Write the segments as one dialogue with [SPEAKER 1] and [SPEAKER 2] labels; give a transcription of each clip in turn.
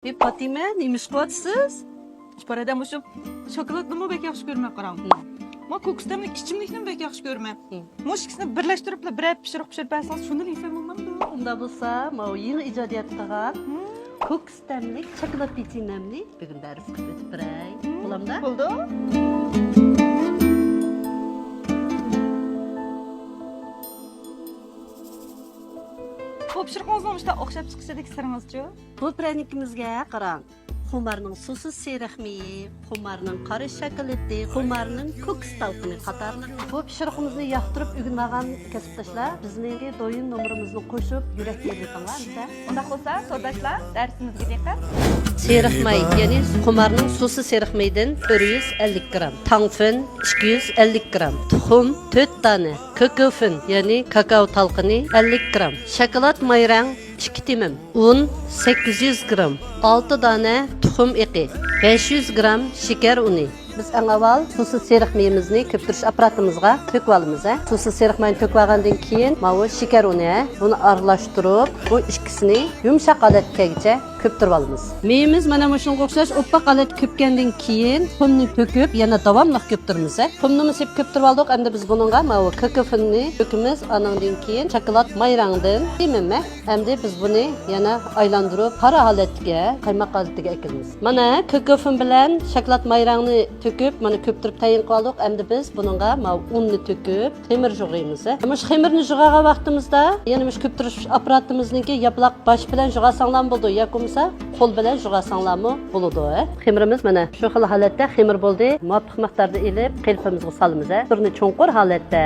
[SPEAKER 1] Fatime, neymiş kıvatsız?
[SPEAKER 2] Parada mı şu şokolatlı mı bek yaxşı görmek karam. Ma kokustamni ichimlikni bek yaxşı görmem. Moş ikisini birleştirip la bir pişirip bersanız şunu yesem olmamdı.
[SPEAKER 1] Unda bolsa, ma yeni icadiyat qilgan ko'k stemlik chokolad pechenemni bugun dars qilib o'tib beray. Bo'lamda?
[SPEAKER 2] Buldu. Kopşirqingizni işte o'xshab chiqishidek siringiz-chi?
[SPEAKER 1] Bu pranikimizga qarang. Xumarning so'siz seriqmiyi, xumarning qora shokoladi, xumarning ko'k stalqini qatorli. Bu pishiriqimizni yoqtirib o'rgangan kasbdoshlar bizning do'yin nomerimizni qo'shib yurak yeriqinglar.
[SPEAKER 2] Unda bo'lsa, so'rdoshlar, darsimizga diqqat.
[SPEAKER 1] Seriqmay, ya'ni xumarning so'siz seriqmaydan 450 gram, tangfin 250 gram, tuxum 4 dona, kokofin, ya'ni kakao talqini 50 gram, shokolad mayrang 2 timim, un 800 gram, 6 dona tuxum iqi, 500 gram shakar uni. Biz eng avval so'siz seriqmayimizni ko'ptirish apparatimizga to'kib olamiz. So'siz seriqmayni to'kib olgandan keyin mana shakar uni, buni aralashtirib, bu ikkisini yumshoq holatgacha ko'ptirib olamiz. Meyimiz mana shunga o'xshash oppoq holat ko'pgandan keyin tuxumni to'kib, yana davomli ko'ptiramiz. Tuxumni sep ko'ptirib oldik, endi biz buningga mana kokofinni to'kimiz, anandan keyin shokolad mayrangdan timimi. Endi biz buni yana aylantirib, qora holatga, qaymoq holatiga ekamiz. Mana kokofin bilan shokolad mayrangni töküp, mana köptürüp tayin qildik. Endi biz buningga ma unni töküp, xemir jug'aymiz. Mana shu xemirni jug'agan vaqtimizda, yana shu köptirish apparatimizniki yaplaq bosh bilan jug'asanglar bo'ldi, yoki bo'lmasa qo'l bilan jug'asanglarmi bo'ladi. Xemirimiz mana shu xil holatda xemir bo'ldi. Muvofiq miqdorda elib, qilpimizga solamiz. Turni cho'nqur holatda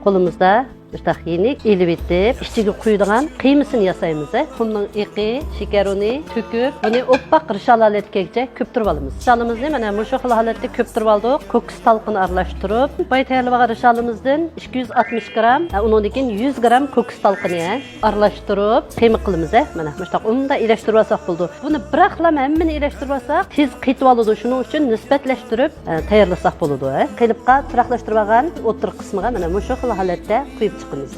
[SPEAKER 1] qo'limizda işte yenik elib etib, ichiga quyadigan qiymasini yasaymiz. Xumning iqi, shakar uni to'kib, buni oppoq risholatgacha ko'ptirib olamiz. Risholamizni mana shu xil holatda ko'ptirib oldik. Ko'k talqini aralashtirib, boy tayyorlagan risholamizdan 260 gram, undan keyin 100 gram ko'k talqini aralashtirib, qiyma qilamiz. Mana shunday unda elashtirib olsak bo'ldi. Buni biraqlama hammani elashtirib olsak, tez qitib oladi. Shuning uchun nisbatlashtirib tayyorlasak bo'ladi. Qilibqa turaqlashtirib olgan o'tir qismiga mana shu xil holatda quyib chiqamiz.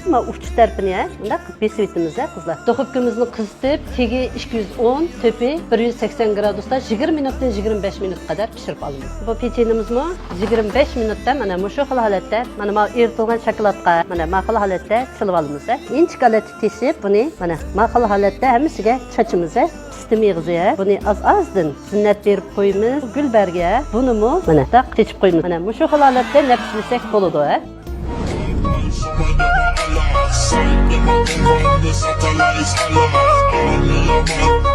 [SPEAKER 1] Ama uç tarafını bunda besib etimiz kızlar. Duxovkamizni qizitib, tegi 210, töpi 180 gradusda 20 minutdan 25 minut kadar pişirib olamiz. Bu pechenimizni 25 minutda mana shu xil holatda, mana eritilgan shokoladga mana xil holatda silib olamiz. Inchik holatda teshib, buni mana xil holatda hammasiga chachimiz. Pistimiyig'iz. Buni az-azdan zinnat berib qo'yamiz. Gulbarga buni mana taq chechib qo'yamiz. Mana shu xil holatda napshlasak bo'ladi.
[SPEAKER 3] Send them up around the satellites, Allah.